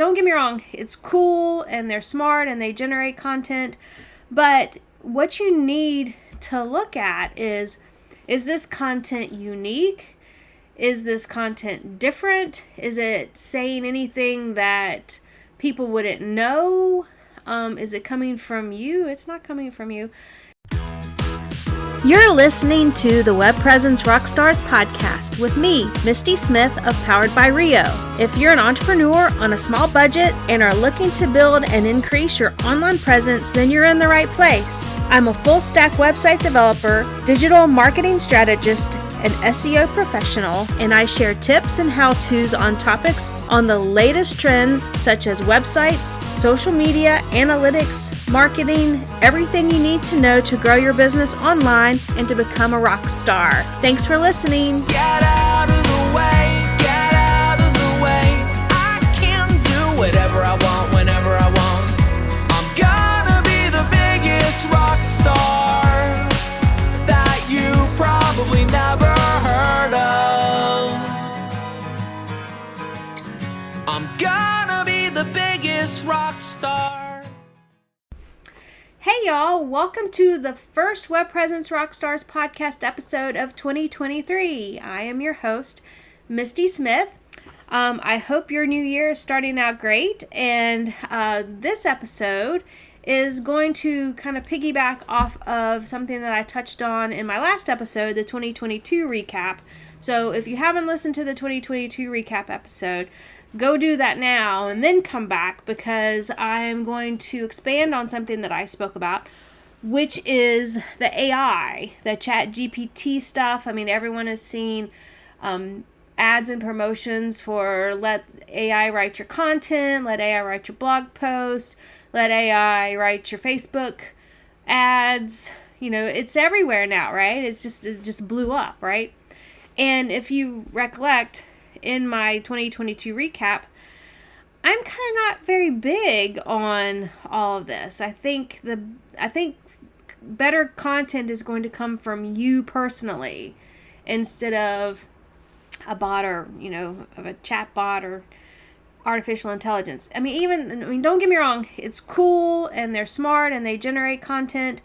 don't get me wrong, it's cool and they're smart and they generate content, but what you need to look at is this content unique? Is this content different? Is it saying anything that people wouldn't know? Is it coming from you? It's not coming from you. You're listening to the Web Presence Rockstars podcast with me, Misty Smith of Powered by Rio. If you're an entrepreneur on a small budget and are looking to build and increase your online presence, then you're in the right place. I'm a full-stack website developer, digital marketing strategist, an SEO professional, and I share tips and how-tos on topics on the latest trends such as websites, social media, analytics, marketing, everything you need to know to grow your business online and to become a rock star. Thanks for listening. Get out of the way, get out of the way. I can do whatever I want, whenever I want. I'm gonna be the biggest rock star that you probably never heard of. I'm gonna be the biggest rock star. Hey y'all, welcome to the first Web Presence Rockstars podcast episode of 2023. I am your host, Misty Smith. I hope your new year is starting out great, and this episode is going to kind of piggyback off of something that I touched on in my last episode, the 2022 recap. So if you haven't listened to the 2022 recap episode, go do that now and then come back, because I am going to expand on something that I spoke about, which is the AI, the ChatGPT stuff. I mean, everyone has seen ads and promotions for let AI write your content, let AI write your blog post, let AI write your Facebook ads. You know, it's everywhere now, right? It just blew up, right? And if you recollect, in my 2022 recap, I'm kind of not very big on all of this. I think better content is going to come from you personally instead of a bot, or of a chat bot or artificial intelligence. I mean, don't get me wrong, it's cool and they're smart and they generate content,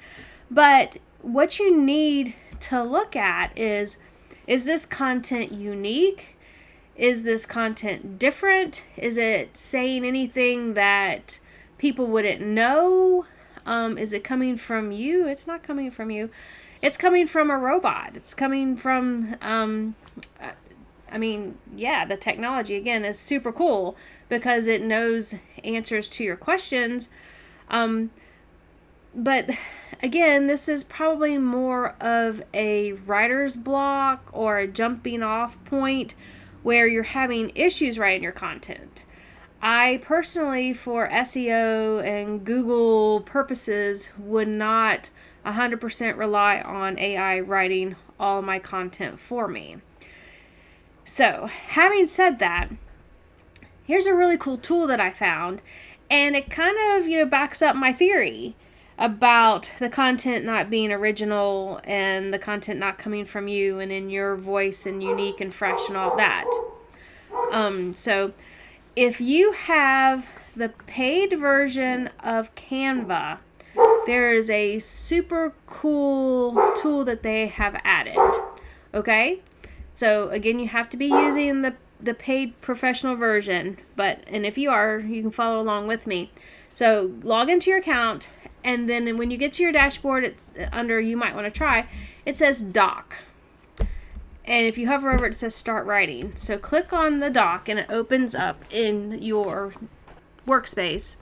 but what you need to look at is this content unique? Is this content different? Is it saying anything that people wouldn't know? Is it coming from you? It's not coming from you. It's coming from a robot. It's coming from, the technology, again, is super cool because it knows answers to your questions. But again, this is probably more of a writer's block or a jumping off point where you're having issues writing your content. I personally, for SEO and Google purposes, would not 100% rely on AI writing all my content for me. So, having said that, here's a really cool tool that I found, and it kind of, backs up my theory about the content not being original and the content not coming from you and in your voice and unique and fresh and all that. So if you have the paid version of Canva, there is a super cool tool that they have added. Okay? So again, you have to be using the paid professional version, and if you are, you can follow along with me. So log into your account, and then when you get to your dashboard, it's under you might want to try, it says doc. And if you hover over it, it says start writing. So click on the doc and it opens up in your workspace.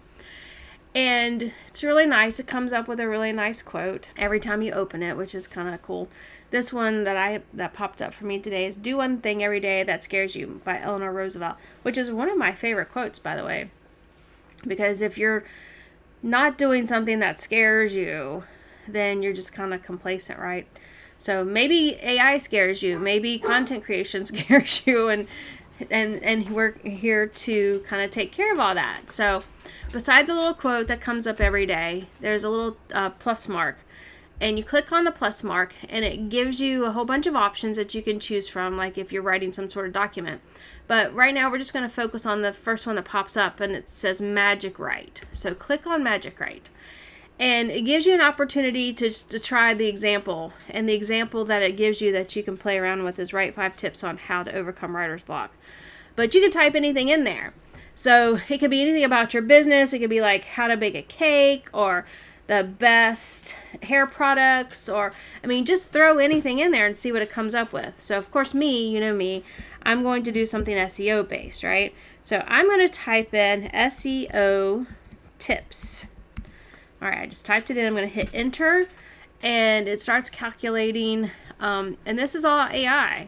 And it's really nice. It comes up with a really nice quote every time you open it, which is kind of cool. This one that popped up for me today is "Do one thing every day that scares you" by Eleanor Roosevelt, which is one of my favorite quotes, by the way. Because if you're not doing something that scares you, then you're just kind of complacent, right? So maybe AI scares you, maybe content creation scares you, and we're here to kind of take care of all that. So beside the little quote that comes up every day, there's a little plus mark, and you click on the plus mark, and it gives you a whole bunch of options that you can choose from, like if you're writing some sort of document. But right now we're just going to focus on the first one that pops up, and it says Magic Write. So click on Magic Write. And it gives you an opportunity to try the example. And the example that it gives you that you can play around with is write 5 tips on how to overcome writer's block. But you can type anything in there. So it could be anything about your business. It could be like how to bake a cake, or the best hair products, or, I mean, just throw anything in there and see what it comes up with. So of course you know me, I'm going to do something SEO based, right? So I'm going to type in SEO tips. All right, I just typed it in. I'm going to hit enter, and it starts calculating. And this is all AI,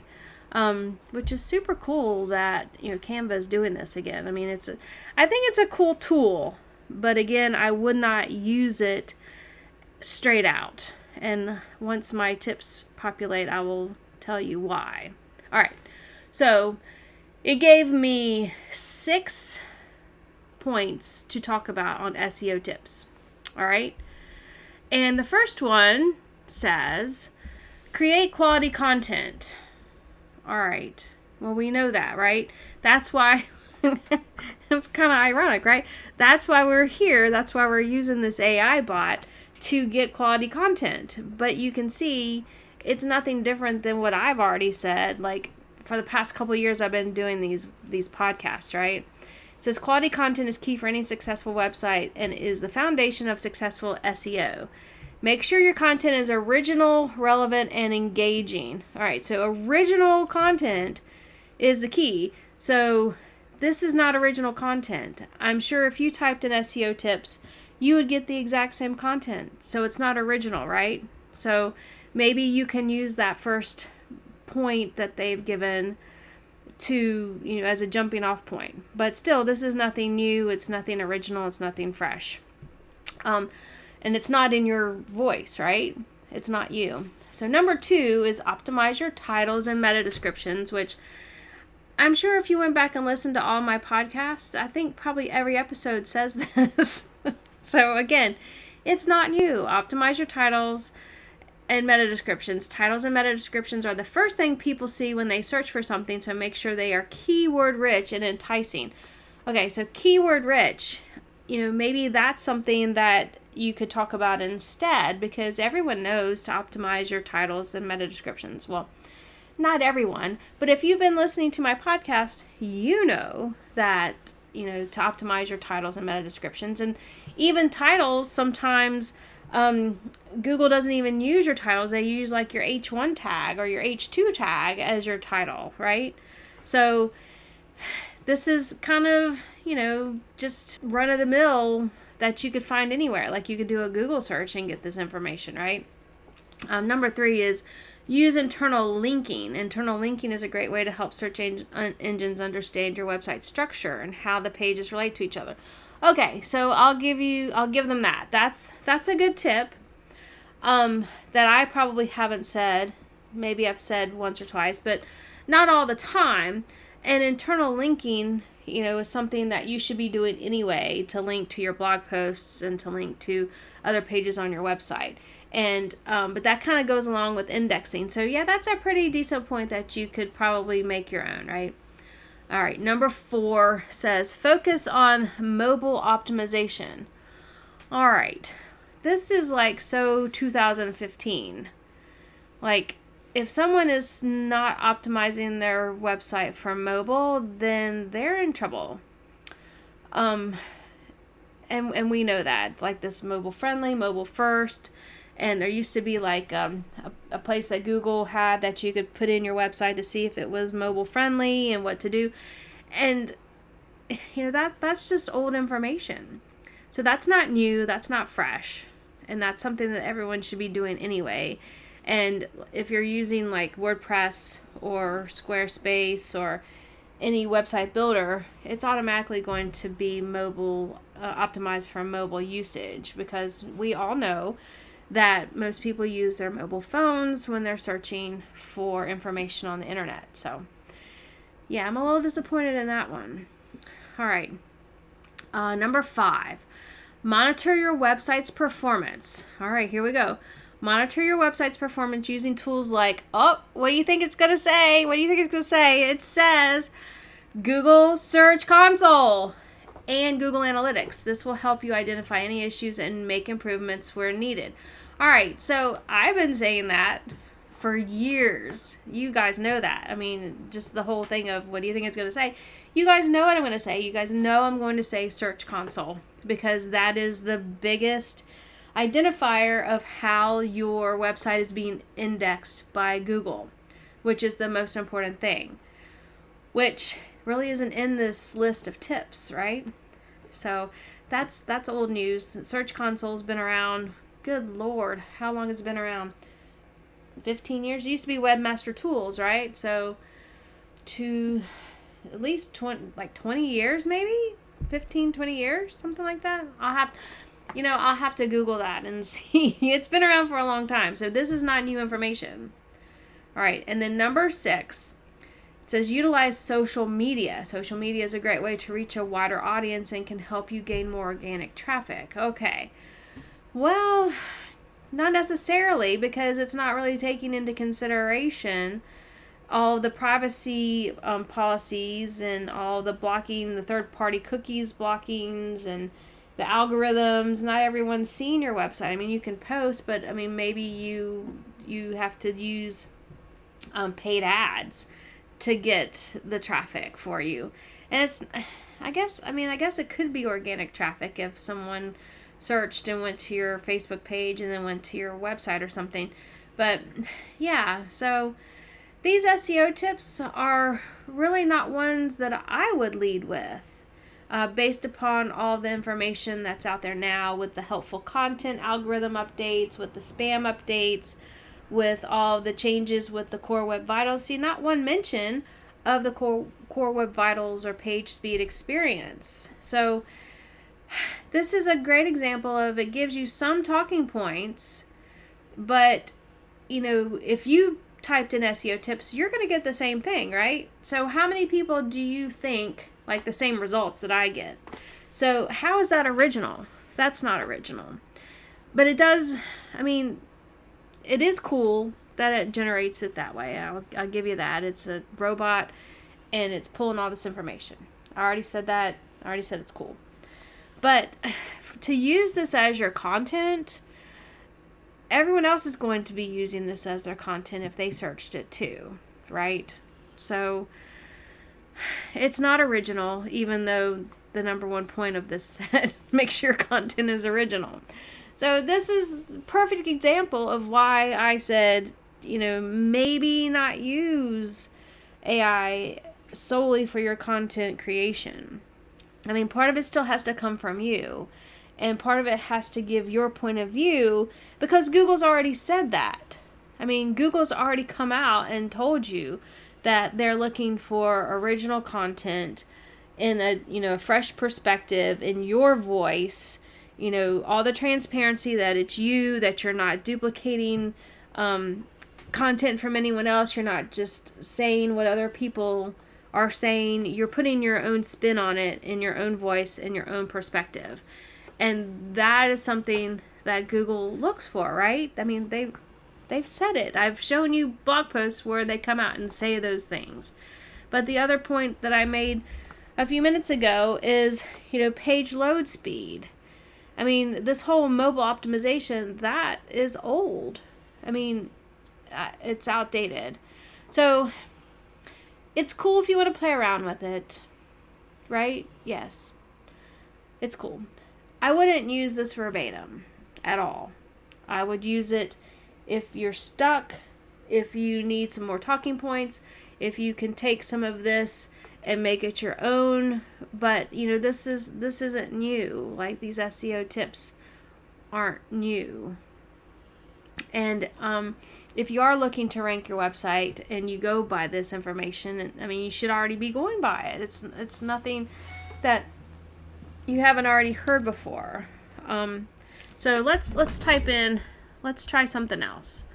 which is super cool that, you know, Canva is doing this again. I mean, I think it's a cool tool, but again, I would not use it straight out. And once my tips populate, I will tell you why. All right, so it gave me 6 points to talk about on SEO tips. All right. And the first one says, create quality content. All right. Well, we know that, right? That's why it's kind of ironic, right? That's why we're here. That's why we're using this AI bot to get quality content. But you can see it's nothing different than what I've already said. Like, for the past couple of years, I've been doing these podcasts, right? It says quality content is key for any successful website and is the foundation of successful SEO. Make sure your content is original, relevant, and engaging. All right, so original content is the key. So this is not original content. I'm sure if you typed in SEO tips, you would get the exact same content. So it's not original, right? So maybe you can use that first point that they've given to, you know, as a jumping off point. But still, this is nothing new. It's nothing original. It's nothing fresh. And it's not in your voice, right? It's not you. So number 2 is optimize your titles and meta descriptions, which I'm sure if you went back and listened to all my podcasts, I think probably every episode says this. So again, it's not new. Optimize your titles and meta descriptions. Titles and meta descriptions are the first thing people see when they search for something, so make sure they are keyword rich and enticing. Okay, so keyword rich, you know, maybe that's something that you could talk about instead, because everyone knows to optimize your titles and meta descriptions. Well, not everyone, but if you've been listening to my podcast, you know that, you know, to optimize your titles and meta descriptions. And even titles, sometimes Google doesn't even use your titles. They use like your H1 tag or your H2 tag as your title, right? So this is kind of, you know, just run of the mill that you could find anywhere. Like you could do a Google search and get this information, right? Number 3 is use internal linking. Internal linking is a great way to help search engines understand your website structure and how the pages relate to each other. Okay, so I'll give them that. That's a good tip that I probably haven't said. Maybe I've said once or twice, but not all the time. And internal linking, you know, is something that you should be doing anyway to link to your blog posts and to link to other pages on your website. And but that kind of goes along with indexing. So yeah, that's a pretty decent point that you could probably make your own, right? All right, number 4 says focus on mobile optimization. All right, this is like so 2015. Like, if someone is not optimizing their website for mobile, then they're in trouble. And we know that, like this mobile friendly, mobile first. And there used to be like a place that Google had that you could put in your website to see if it was mobile friendly and what to do. And, you know, that's just old information. So that's not new, that's not fresh. And that's something that everyone should be doing anyway. And if you're using like WordPress or Squarespace or any website builder, it's automatically going to be mobile, optimized for mobile usage, because we all know that most people use their mobile phones when they're searching for information on the internet. So yeah, I'm a little disappointed in that one. All right. Number 5, monitor your website's performance. All right, here we go. Monitor your website's performance using tools like, oh, what do you think it's going to say? What do you think it's going to say? It says Google Search Console and Google Analytics. This will help you identify any issues and make improvements where needed. All right, so I've been saying that for years. You guys know that. I mean, just the whole thing of what do you think it's going to say? You guys know what I'm going to say. You guys know I'm going to say Search Console because that is the biggest identifier of how your website is being indexed by Google, which is the most important thing, which really isn't in this list of tips, right? So that's old news. Search Console's been around. Good Lord, how long has it been around? 15 years. It used to be Webmaster Tools, right? So to at least 20 years, maybe 15, 20 years, something like that. I'll have to Google that and see. It's been around for a long time, so this is not new information. All right, and then number 6. It says utilize social media. Social media is a great way to reach a wider audience and can help you gain more organic traffic. Okay. Well, not necessarily, because it's not really taking into consideration all the privacy policies and all the blocking, the third-party cookies blockings and the algorithms. Not everyone's seeing your website. I mean, you can post, but I mean, maybe you have to use paid ads to get the traffic for you. And I guess it could be organic traffic if someone searched and went to your Facebook page and then went to your website or something. But yeah, so these SEO tips are really not ones that I would lead with, based upon all the information that's out there now with the helpful content algorithm updates, with the spam updates, with all the changes with the Core Web Vitals. See, not one mention of the Core Web Vitals or page speed experience. So this is a great example of, it gives you some talking points, but if you typed in SEO tips, you're going to get the same thing, right? So how many people do you think like the same results that I get? So how is that original? That's not original. But it does, it is cool that it generates it that way. I'll give you that. It's a robot and it's pulling all this information. I already said that. I already said it's cool. But to use this as your content, everyone else is going to be using this as their content if they searched it too, right? So it's not original, even though the number one point of this said, make sure your content is original. So this is a perfect example of why I said, maybe not use AI solely for your content creation. Part of it still has to come from you. And part of it has to give your point of view, because Google's already said that. Google's already come out and told you that they're looking for original content in a fresh perspective, in your voice, all the transparency, that it's you, that you're not duplicating content from anyone else. You're not just saying what other people are saying. You're putting your own spin on it in your own voice and your own perspective. And that is something that Google looks for, right? They've said it. I've shown you blog posts where they come out and say those things. But the other point that I made a few minutes ago is, page load speed. This whole mobile optimization, that is old. It's outdated. So it's cool if you want to play around with it, right? Yes, it's cool. I wouldn't use this verbatim at all. I would use it if you're stuck, if you need some more talking points, if you can take some of this and make it your own. But this isn't new. Like, these SEO tips aren't new. And if you are looking to rank your website and you go by this information, you should already be going by it. It's nothing that you haven't already heard before. So let's type in, let's try something else.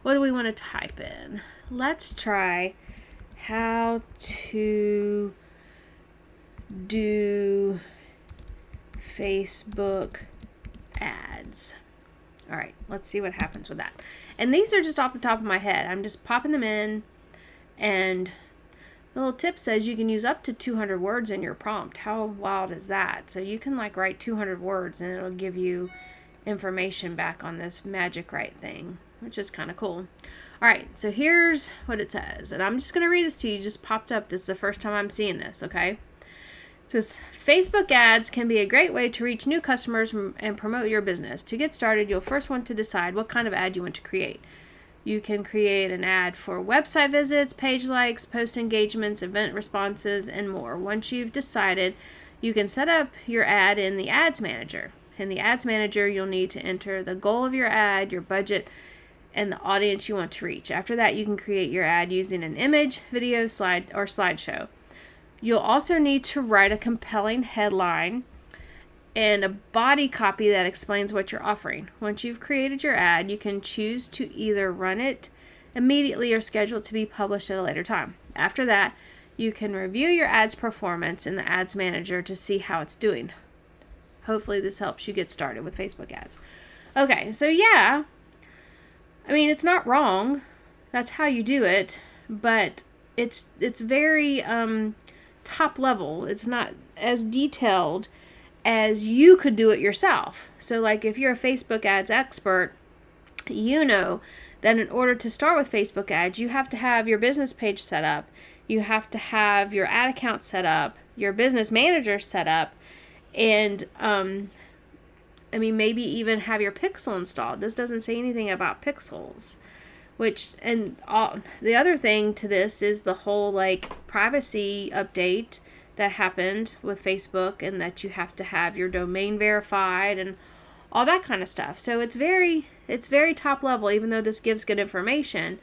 What do we want to type in? Let's try how to do Facebook ads. All right, let's see what happens with that. And these are just off the top of my head. I'm just popping them in, and the little tip says you can use up to 200 words in your prompt. How wild is that? So you can like write 200 words and it'll give you information back on this Magic Write thing, which is kind of cool. All right, so here's what it says, and I'm just going to read this to you. It just popped up. This is the first time I'm seeing this, okay? It says, Facebook ads can be a great way to reach new customers and promote your business. To get started, you'll first want to decide what kind of ad you want to create. You can create an ad for website visits, page likes, post engagements, event responses, and more. Once you've decided, you can set up your ad in the Ads Manager. In the Ads Manager, you'll need to enter the goal of your ad, your budget, and the audience you want to reach. After that, you can create your ad using an image, video, slide, or slideshow. You'll also need to write a compelling headline and a body copy that explains what you're offering. Once you've created your ad, you can choose to either run it immediately or schedule it to be published at a later time. After that, you can review your ad's performance in the Ads Manager to see how it's doing. Hopefully this helps you get started with Facebook ads. Okay, so yeah, I mean, it's not wrong. That's how you do it, but it's very top level. It's not as detailed as you could do it yourself. So like if you're a Facebook ads expert, you know that in order to start with Facebook ads, you have to have your business page set up. You have to have your ad account set up, your business manager set up, and I mean, maybe even have your Pixel installed. This doesn't say anything about pixels, the other thing to this is the whole like privacy update that happened with Facebook, and that you have to have your domain verified and all that kind of stuff. So it's very top level. Even though this gives good information,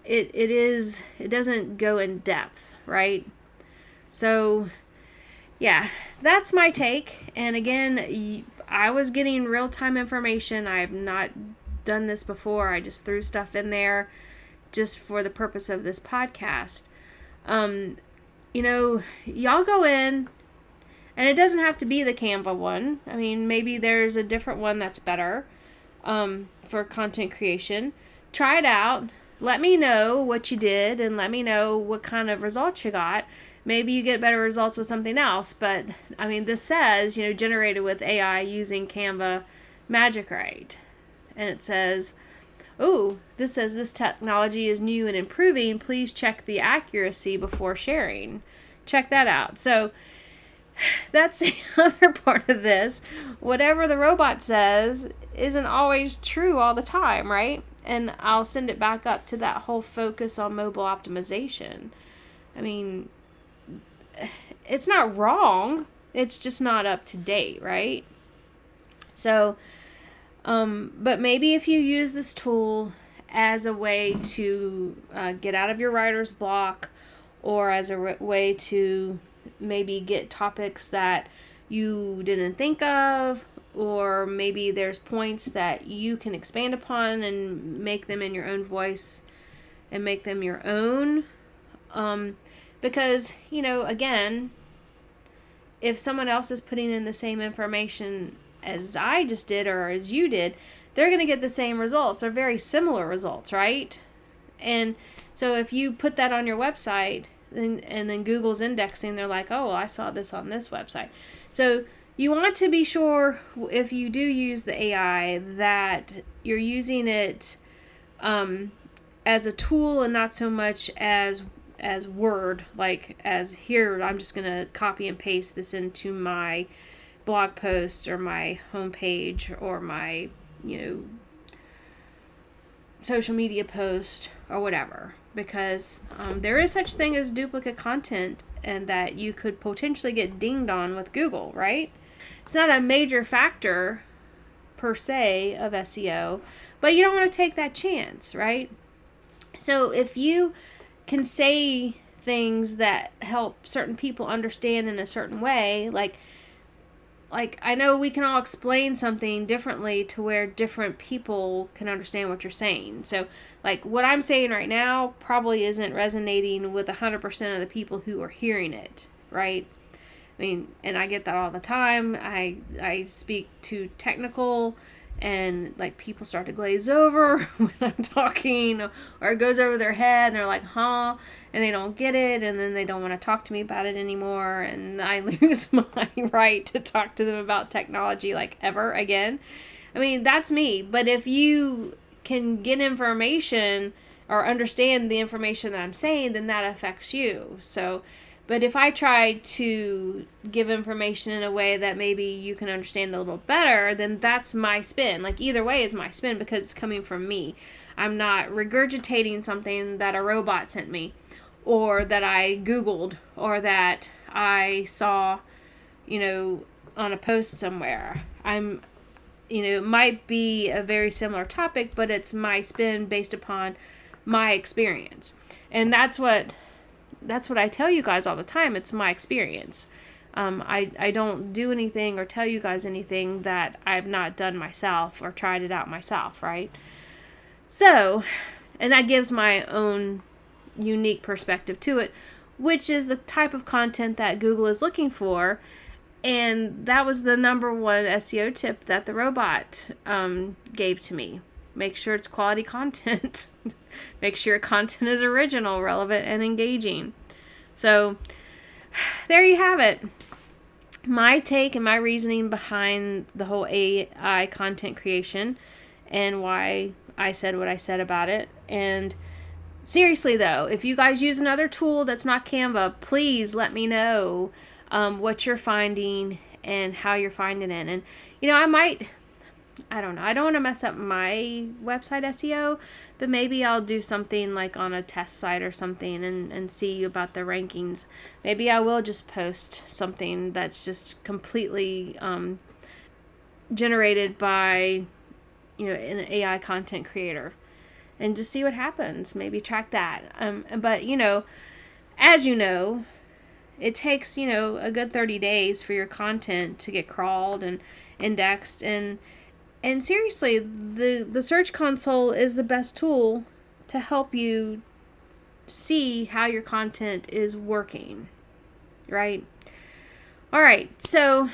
it doesn't go in depth, right? So yeah, that's my take. And again, I was getting real-time information. I have not done this before. I just threw stuff in there just for the purpose of this podcast. You know, y'all go in, and it doesn't have to be the Canva one. I mean, maybe there's a different one that's better for content creation. Try it out. Let me know what you did, and let me know what kind of results you got. Maybe you get better results with something else, but I mean, this says, you know, generated with AI using Canva Magic Write. And it says, oh, this says this technology is new and improving. Please check the accuracy before sharing. Check that out. So that's the other part of this. Whatever the robot says isn't always true all the time, right? And I'll send it back up to that whole focus on mobile optimization. I mean, it's not wrong. It's just not up to date, right? So, but maybe if you use this tool as a way to get out of your writer's block, or as a way to maybe get topics that you didn't think of, or maybe there's points that you can expand upon and make them in your own voice and make them your own. Because, you know, again, if someone else is putting in the same information as I just did or as you did, they're going to get the same results or very similar results, right? And so if you put that on your website and then Google's indexing, they're like, oh, well, I saw this on this website. So you want to be sure, if you do use the AI, that you're using it as a tool and not so much as Word, like as here, I'm just going to copy and paste this into my blog post or my homepage or my, you know, social media post or whatever, because there is such thing as duplicate content, and that you could potentially get dinged on with Google, right? It's not a major factor per se of SEO, but you don't want to take that chance, right? So if you can say things that help certain people understand in a certain way, like I know we can all explain something differently to where different people can understand what you're saying. So like what I'm saying right now probably isn't resonating with 100% of the people who are hearing it, right? I mean, and I get that all the time. I speak to technical and like people start to glaze over when I'm talking, or it goes over their head and they're like, huh, and they don't get it, and then they don't want to talk to me about it anymore, and I lose my right to talk to them about technology like ever again. I mean, that's me. But if you can get information or understand the information that I'm saying, then that affects you. So, but if I try to give information in a way that maybe you can understand a little better, then that's my spin. Like, either way is my spin because it's coming from me. I'm not regurgitating something that a robot sent me, or that I Googled, or that I saw, on a post somewhere. It might be a very similar topic, but it's my spin based upon my experience. And that's what I tell you guys all the time. It's my experience. I don't do anything or tell you guys anything that I've not done myself or tried it out myself, right? So, and that gives my own unique perspective to it, which is the type of content that Google is looking for. And that was the number one SEO tip that the robot gave to me. Make sure it's quality content. Make sure your content is original, relevant, and engaging. So there you have it. My take and my reasoning behind the whole AI content creation and why I said what I said about it. And seriously though, if you guys use another tool that's not Canva, please let me know what you're finding and how you're finding it. And I don't know, I don't want to mess up my website SEO, but maybe I'll do something like on a test site or something and see about the rankings. Maybe I will just post something that's just completely generated by an AI content creator and just see what happens. Maybe track that. But as you know, it takes, a good 30 days for your content to get crawled and indexed. And seriously, the Search Console is the best tool to help you see how your content is working, right? All right, so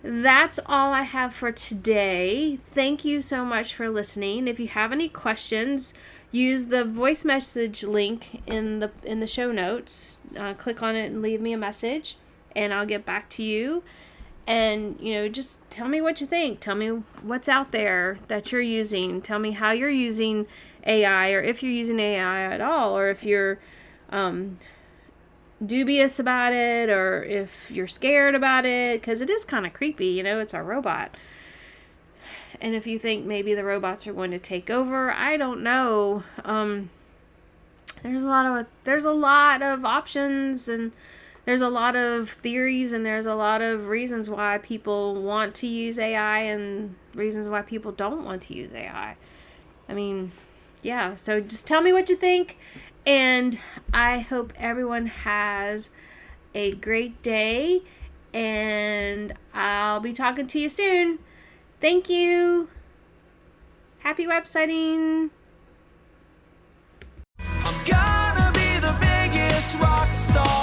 that's all I have for today. Thank you so much for listening. If you have any questions, use the voice message link in the show notes. Click on it and leave me a message, and I'll get back to you. And, just tell me what you think. Tell me what's out there that you're using. Tell me how you're using AI, or if you're using AI at all, or if you're dubious about it, or if you're scared about it, because it is kind of creepy. It's a robot. And if you think maybe the robots are going to take over, I don't know. There's a lot of options, and there's a lot of theories, and there's a lot of reasons why people want to use AI and reasons why people don't want to use AI. I mean, yeah, so just tell me what you think, and I hope everyone has a great day, and I'll be talking to you soon. Thank you. Happy websiting. I'm gonna be the biggest rock star.